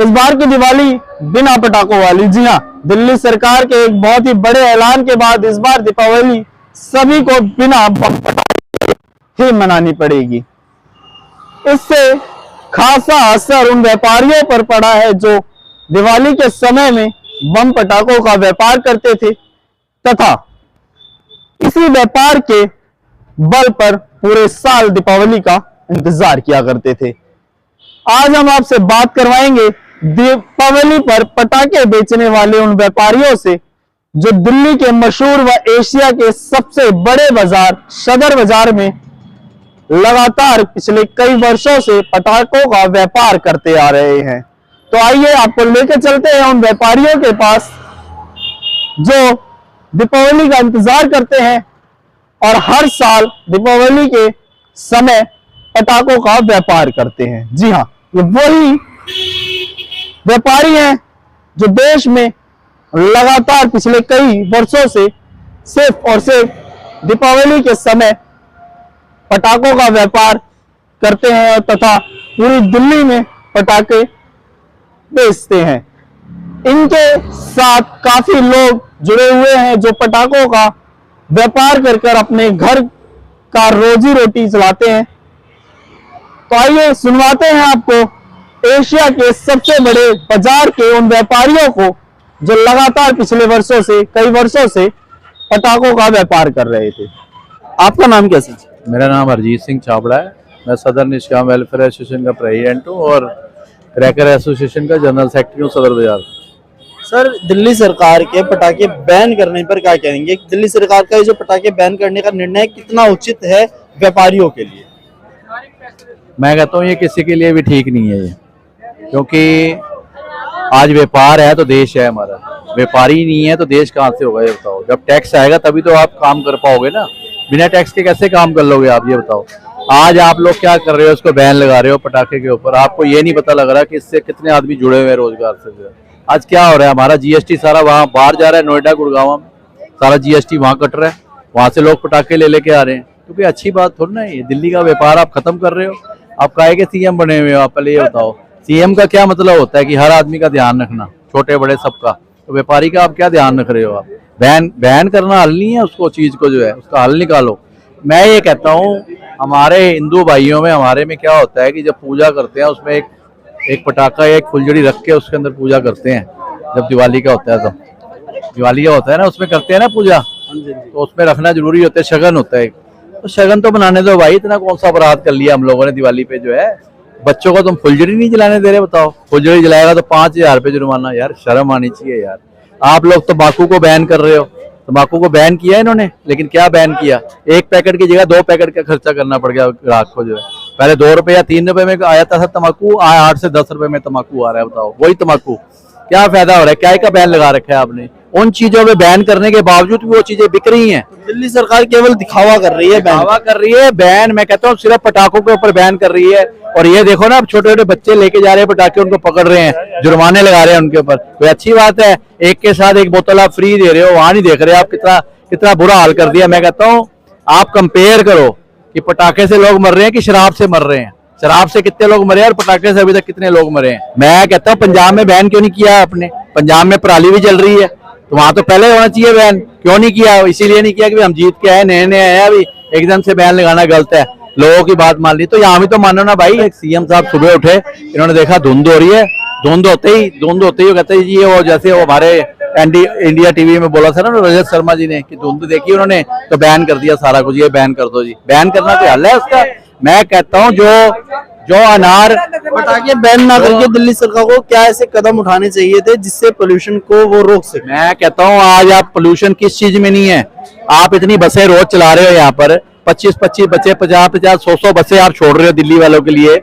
इस बार की दिवाली बिना पटाखों वाली। जी हाँ, दिल्ली सरकार के एक बहुत ही बड़े ऐलान के बाद इस बार दीपावली सभी को बिना बम पटाखे ही मनानी पड़ेगी। इससे खासा असर उन व्यापारियों पर पड़ा है जो दिवाली के समय में बम पटाखों का व्यापार करते थे तथा इसी व्यापार के बल पर पूरे साल दीपावली का इंतजार किया करते थे। आज हम आपसे बात करवाएंगे दीपावली पर पटाखे बेचने वाले उन व्यापारियों से जो दिल्ली के मशहूर व एशिया के सबसे बड़े बाजार सदर बाजार में लगातार पिछले कई वर्षों से पटाखों का व्यापार करते आ रहे हैं। तो आइए आपको लेकर चलते हैं उन व्यापारियों के पास जो दीपावली का इंतजार करते हैं और हर साल दीपावली के समय पटाखों का व्यापार करते हैं। जी हाँ, ये वही व्यापारी हैं जो देश में लगातार पिछले कई वर्षों से सिर्फ और सिर्फ दीपावली के समय पटाखों का व्यापार करते हैं और तथा पूरी दिल्ली में पटाखे बेचते हैं। इनके साथ काफी लोग जुड़े हुए हैं जो पटाखों का व्यापार कर अपने घर का रोजी रोटी चलाते हैं। तो आइए सुनवाते हैं आपको एशिया के सबसे बड़े बाजार के उन व्यापारियों को जो लगातार पिछले वर्षों से कई वर्षों से पटाखों का व्यापार कर रहे थे। आपका नाम क्या है? मेरा नाम हरजीत सिंह छाबड़ा है। मैं सदर्न इस्लाम वेलफेयर एसोसिएशन का प्रेसिडेंट हूँ और क्रैकर एसोसिएशन का जनरल सेक्रेटरी हूँ सदर बाजार। सर, दिल्ली सरकार के पटाखे बैन करने पर क्या कहेंगे? दिल्ली सरकार का ये जो पटाखे बैन करने का निर्णय कितना उचित है व्यापारियों के लिए? मैं कहता हूँ ये किसी के लिए भी ठीक नहीं है ये, क्योंकि आज व्यापार है तो देश है हमारा, व्यापारी नहीं है तो देश कहाँ से होगा ये बताओ। जब टैक्स आएगा तभी तो आप काम कर पाओगे ना, बिना टैक्स के कैसे काम कर लोगे आप ये बताओ। आज आप लोग क्या कर रहे हो, उसको बैन लगा रहे हो पटाखे के ऊपर, आपको ये नहीं पता लग रहा कि इससे कितने आदमी जुड़े हुए हैं रोजगार से। आज क्या हो रहा है, हमारा जीएसटी सारा वहाँ बाहर जा रहा है, नोएडा गुड़गांव में सारा जीएसटी वहाँ कट रहा है, वहाँ से लोग पटाखे ले लेके आ रहे हैं। क्योंकि अच्छी बात थोड़ी ना है, दिल्ली का व्यापार आप खत्म कर रहे हो। आप काहे के सीएम बने हुए हो? आप पहले ये बताओ, सीएम का क्या मतलब होता है कि हर आदमी का ध्यान रखना, छोटे बड़े सबका। तो व्यापारी का आप क्या ध्यान रख रहे हो? आप बैन करना हल नहीं है, उसको चीज को जो है उसका हल निकालो। मैं ये कहता हूँ हमारे हिंदू भाइयों में हमारे में क्या होता है कि जब पूजा करते हैं उसमें एक पटाखा एक फुलझड़ी रख के उसके अंदर पूजा करते हैं। जब दिवाली का होता है, तो दिवाली का होता है ना, उसमें करते हैं ना पूजा, तो उसमें रखना जरूरी होता है, शगन होता है। तो शगन तो बनाने दो भाई, इतना कौन सा अपराध कर लिया हम लोगों ने दिवाली पे जो है। बच्चों को तुम फुलझड़ी नहीं जलाने दे रहे, बताओ। फुलझड़ी जलाएगा तो 5,000 रुपये जुर्माना। यार शर्म आनी चाहिए यार। आप लोग तम्बाकू को बैन कर रहे हो, तम्बाकू को बैन किया है इन्होंने, लेकिन क्या बैन किया? 1 पैकेट की जगह 2 पैकेट का खर्चा करना पड़ गया ग्राहक को जो है। पहले 2 रुपए या 3 रुपए में आया था तम्बाकू, 8 से 10 रुपए में तम्बाकू आ रहा है, बताओ। वही तम्बाकू क्या फायदा हो रहा है? क्या का बैन लगा रखा है आपने? उन चीजों में बैन करने के बावजूद भी वो चीजें बिक रही हैं। दिल्ली सरकार केवल दिखावा कर रही है, दिखावा कर रही है। बैन मैं कहता हूँ सिर्फ पटाखों के ऊपर बैन कर रही है। और ये देखो ना, अब छोटे छोटे बच्चे लेके जा रहे हैं पटाखे, उनको पकड़ रहे हैं, जुर्माने लगा रहे हैं उनके ऊपर। कोई अच्छी बात है? एक के साथ एक बोतल आप फ्री दे रहे हो, वहां नहीं देख रहे आप कितना बुरा हाल कर दिया। मैं कहता हूँ आप कंपेयर करो कि पटाखे से लोग मर रहे हैं कि शराब से मर रहे हैं। शराब से कितने लोग मरे और पटाखे से अभी तक कितने लोग मरे हैं। मैं कहता हूँ पंजाब में बैन क्यों नहीं किया आपने? पंजाब में पराली भी चल रही है, तो वहां तो पहले होना चाहिए बैन। क्यों नहीं किया? इसीलिए नहीं किया कि हम जीत के आए, नए आए, अभी एकदम से बैन लगाना गलत है। लोगों की बात मान ली तो यहाँ भी तो मानो ना भाई। एक सीएम साहब सुबह उठे, इन्होंने देखा धुंध हो रही है, धुंध होते ही कहते हैं जी वो जैसे वो हमारे इंडिया टीवी में बोला था ना रजत शर्मा जी ने कि धुंध देखी उन्होंने तो बैन कर दिया सारा कुछ। ये बैन कर दो जी, बैन करना कोई हल है उसका? मैं कहता हूँ जो अनार पटाखे बैन ना करके दिल्ली सरकार को क्या ऐसे कदम उठाने चाहिए थे जिससे पोल्यूशन को वो रोक सके? मैं कहता हूँ आज आप पोल्यूशन किस चीज में नहीं है। आप इतनी बसें रोज चला रहे हो, यहाँ पर 25-25 बच्चे 50-50 100 बसें आप छोड़ रहे हो दिल्ली वालों के लिए।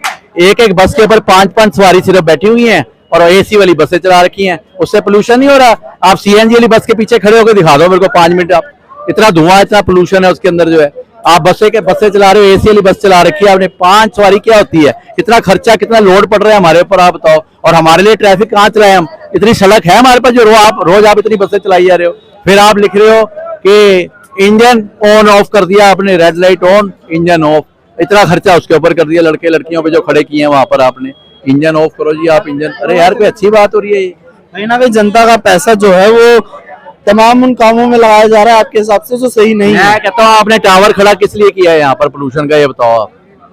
एक बस के ऊपर 5-5 सवारी सिर्फ बैठी हुई है और एसी वाली बसें चला रखी हैं, उससे पोल्यूशन नहीं हो रहा। आप सीएनजी वाली बस के पीछे खड़े होकर दिखा दो मेरे को 5 मिनट, आप इतना धुआं इतना पोल्यूशन है उसके अंदर जो है। आप बसें चला रहे हो, एसी वाली बस चला रखी है आपने, 5 सवारी क्या होती है? कितना खर्चा कितना लोड पड़ रहा है हमारे ऊपर, आप बताओ। और हमारे लिए ट्रैफिक कहाँ चलाए हम? इतनी सड़क है हमारे पास जो रोज आप इतनी बसें चलाई जा रहे हो। फिर आप लिख रहे हो कि इंजन ऑन ऑफ कर दिया आपने, red light on engine of, इतना खर्चा उसके ऊपर कर दिया लड़के लड़कियों पे जो खड़े किए हैं वहां पर आपने। इंजन ऑफ करो जी आप इंजन, अरे यार कोई अच्छी बात हो रही है ये? कहीं ना कहीं जनता का पैसा जो है वो तमाम उन कामों में लगाया जा रहा है, आपके हिसाब से तो सही नहीं है। मैं कहता हूँ आपने टावर खड़ा किस लिए किया है यहाँ पर पोल्यूशन का, ये बताओ आप।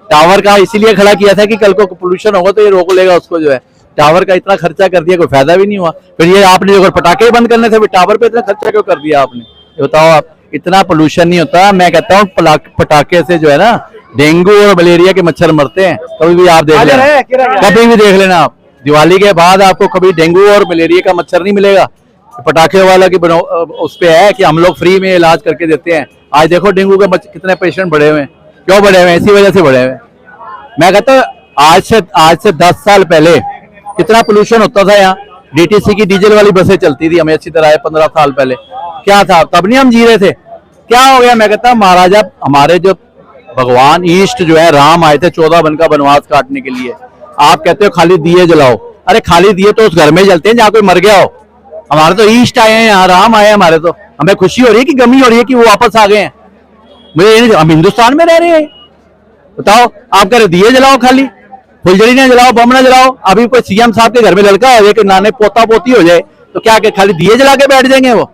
टावर का इसीलिए खड़ा किया था कि कल को पोल्यूशन होगा तो ये रोक लेगा उसको, जो है टावर का इतना खर्चा कर दिया, कोई फायदा भी नहीं हुआ। फिर ये आपने जो पटाखे बंद करने थे, टावर पे इतना खर्चा क्यों कर दिया आपने, ये बताओ आप। इतना पोल्यूशन नहीं होता। मैं कहता हूँ पटाखे से जो है ना डेंगू और मलेरिया के मच्छर मरते हैं। कभी भी आप देख लेना, कभी भी देख लेना आप, दिवाली के बाद आपको कभी डेंगू और मलेरिया का मच्छर नहीं मिलेगा। पटाखे वाला की उस पे है कि हम लोग फ्री में इलाज करके देते हैं। आज देखो डेंगू के कितने पेशेंट बढ़े हुए हैं, क्यों बढ़े हुए हैं? इसी वजह से बढ़े हुए हैं। मैं कहता हूँ आज से 10 साल पहले कितना पोल्यूशन होता था यहाँ। डीटीसी की डीजल वाली बसें चलती थी, हमें अच्छी तरह है। 15 साल पहले क्या था, तब नहीं हम जी रहे थे। क्या हो गया? मैं कहता हूँ महाराजा हमारे जो भगवान ईष्ट जो है राम आए थे 14 वन का वनवास काटने के लिए। आप कहते हो खाली दिए जलाओ, अरे खाली दिए तो उस घर में जलते हैं जहाँ कोई मर गया हो। हमारे तो ईष्ट आए हैं यहाँ, राम आए हैं हमारे, तो हमें खुशी हो रही है कि गमी हो रही है कि वो वापस आ गए हैं। मुझे हम हिंदुस्तान में रह रहे हैं, बताओ। आप कह रहे दिए जलाओ, खाली फुलझड़ी ना जलाओ, बम ना जलाओ। अभी कोई सीएम साहब के घर में लड़का हो जाए कि नाने पोता पोती हो जाए तो क्या खाली दिए जला के बैठ जाएंगे? वो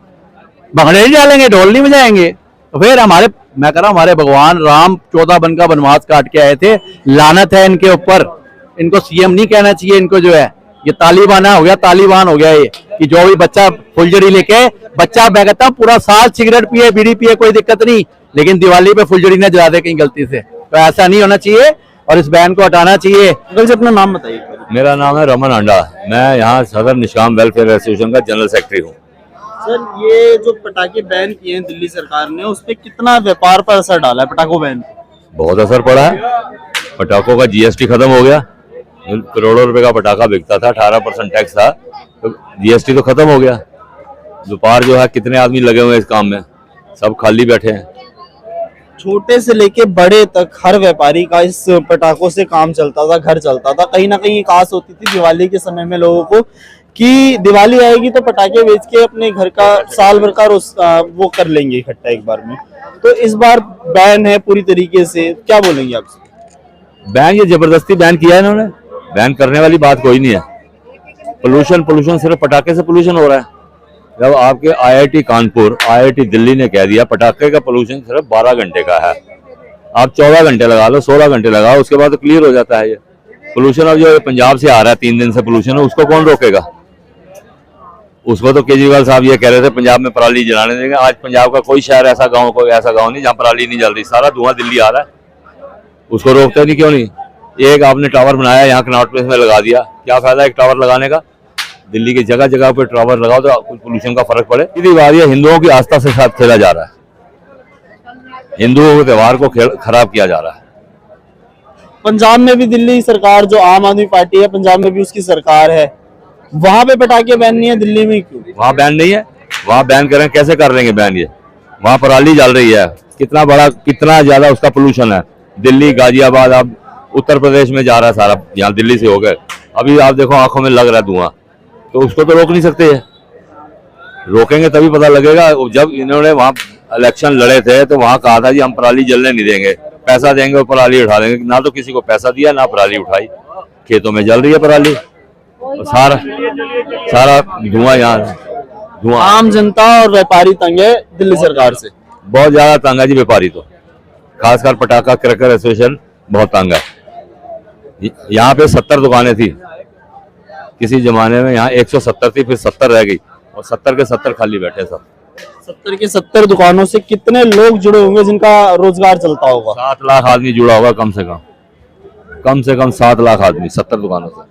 भंगड़े नहीं डालेंगे, ढोल नहीं बजाएंगे? तो फिर मैं कह रहा हूँ हमारे भगवान राम 14 वन का वनवास काट के आए थे। लानत है इनके ऊपर, इनको सीएम नहीं कहना चाहिए। इनको जो है ये तालिबाना हो गया, तालिबान हो गया ये, कि जो भी बच्चा फुलझड़ी लेके बच्चा, मैं कहता हूँ पूरा साल सिगरेट पिए बीड़ी पिए कोई दिक्कत नहीं, लेकिन दिवाली पे फुलझड़ी ना जला दे कहीं गलती से। तो ऐसा नहीं होना चाहिए और इस बैन को हटाना चाहिए। अंकल जी अपना नाम बताइए। मेरा नाम है रमन आंडा, मैं यहाँ सदर निशाम वेलफेयर एसोसिएशन का जनरल सेक्रेटरी हूँ। सर ये जो पटाखे बैन किए हैं दिल्ली सरकार ने, उस पर कितना व्यापार पर असर डाला है पटाखों बैन? बहुत असर पड़ा है। पटाखों का जीएसटी खत्म हो गया। करोड़ों रुपए का पटाखा बिकता था, 18% टैक्स था, तो जीएसटी तो खत्म हो गया। व्यापार जो है, कितने आदमी लगे हुए हैं इस काम में, सब खाली बैठे हैं। छोटे से लेके बड़े तक हर व्यापारी का इस पटाखों से काम चलता था, घर चलता था। कहीं ना कहीं एक आस होती थी दिवाली के समय में लोगों को कि दिवाली आएगी तो पटाखे बेच के अपने घर का साल भर का वो कर लेंगे इकट्ठा एक बार में। तो इस बार बैन है पूरी तरीके से, क्या बोलेंगे आप? बैन ये जबरदस्ती बैन किया है इन्होंने, बैन करने वाली बात कोई नहीं है। पोल्यूशन सिर्फ पटाखे से पोल्यूशन हो रहा है। जब आपके आईआईटी कानपुर, आईआईटी दिल्ली ने कह दिया पटाखे का पोल्यूशन सिर्फ 12 घंटे का है, आप 14 घंटे लगा लो, 16 घंटे लगाओ, उसके बाद तो क्लियर हो जाता है ये पोल्यूशन। अब जो पंजाब से आ रहा है 3 दिन से पोल्यूशन है, उसको कौन रोकेगा? उसको तो केजरीवाल साहब ये कह रहे थे पंजाब में पराली जलाने देंगे। आज पंजाब का कोई शहर ऐसा गाँव नहीं जहाँ पराली नहीं जल रही, सारा धुआं दिल्ली आ रहा है। उसको रोकते नहीं, क्यों नहीं? एक आपने टावर बनाया यहाँ कनॉट प्लेस में लगा दिया, क्या फायदा एक टावर लगाने का? दिल्ली की जगह जगह पे टावर लगाओ तो कुछ पोल्यूशन का फर्क पड़े। सीधी बात ये हिंदुओं की आस्था से साथ खेला जा रहा है, हिंदुओं के त्योहार को खराब किया जा रहा है। पंजाब में भी दिल्ली सरकार जो आम आदमी पार्टी है, पंजाब में भी उसकी सरकार है, वहां पे पटाखे बैन नहीं है, दिल्ली में क्यों? वहाँ बैन नहीं है, वहाँ बैन करें कैसे कर लेंगे बैन? ये वहाँ पराली जल रही है, कितना ज्यादा उसका पोल्यूशन है। दिल्ली, गाजियाबाद, अब उत्तर प्रदेश में जा रहा है सारा, यहाँ दिल्ली से होकर अभी आप देखो आंखों में लग रहा है धुआं, तो उसको तो रोक नहीं सकते है। रोकेंगे तभी पता लगेगा। जब इन्होंने वहाँ इलेक्शन लड़े थे तो वहाँ कहा था जी हम पराली जलने नहीं देंगे, पैसा देंगे और पराली उठा देंगे। ना तो किसी को पैसा दिया, ना पराली उठाई, खेतों में जल रही है पराली, सारा धुआं, यहाँ धुआं। आम जनता और व्यापारी तंग है दिल्ली सरकार से, बहुत ज्यादा तंग है जी व्यापारी, तो खासकर पटाखा क्रैकर एसोसिएशन बहुत तंग है। यहाँ पे 70 दुकानें थी किसी जमाने में, यहाँ 170 थी, फिर 70 रह गई और 70 के 70 खाली बैठे सब। 70 के 70 दुकानों से कितने लोग जुड़े होंगे जिनका रोजगार चलता होगा? 7 लाख आदमी जुड़ा होगा कम से कम 7 लाख आदमी 70 दुकानों से।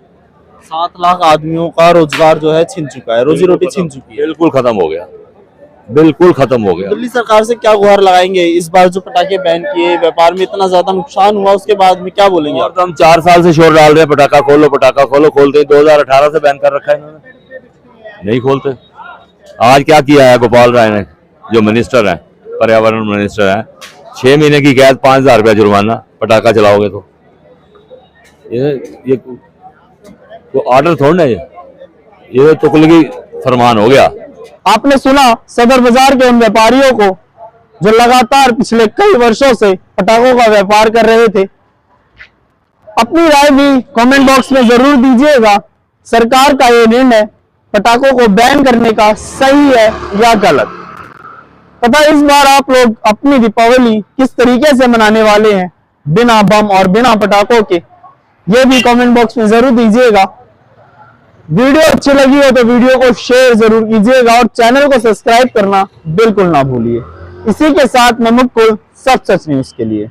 7 लाख आदमियों का रोजगार जो है छिन चुका है, रोजी रोटी छिन चुकी है, बिल्कुल खत्म हो गया, बिल्कुल खत्म हो गया। दिल्ली सरकार से क्या गुहार लगाएंगे? इस बार जो पटाखे बैन किए, व्यापार में इतना ज्यादा नुकसान हुआ, उसके बाद में क्या बोलेंगे? और तो हम 4 साल से शोर डाल रहे हैं पटाखा खोलो, पटाखा खोलो, खोलते 2018 से बैन कर रखा है इन्होंने, नहीं खोलते। आज क्या किया है गोपाल राय ने, जो मिनिस्टर है, पर्यावरण मिनिस्टर है, 6 महीने की कैद, 5,000 रुपया जुर्माना पटाखा चलाओगे तो। ये तो ऑर्डर थोड़ा ना, ये तो तुगलकी फरमान हो गया। आपने सुना सदर बाजार के उन व्यापारियों को जो लगातार पिछले कई वर्षों से पटाखों का व्यापार कर रहे थे। अपनी राय भी कमेंट बॉक्स में जरूर दीजिएगा। सरकार का ये निर्णय पटाखों को बैन करने का सही है या गलत। तथा इस बार आप लोग अपनी दीपावली किस तरीके से मनाने वाले हैं, बिना बम और बिना पटाखों के, ये भी कमेंट बॉक्स में जरूर दीजिएगा। वीडियो अच्छी लगी हो तो वीडियो को शेयर जरूर कीजिएगा और चैनल को सब्सक्राइब करना बिल्कुल ना भूलिए। इसी के साथ मैं मुकुल, सब सच न्यूज के लिए।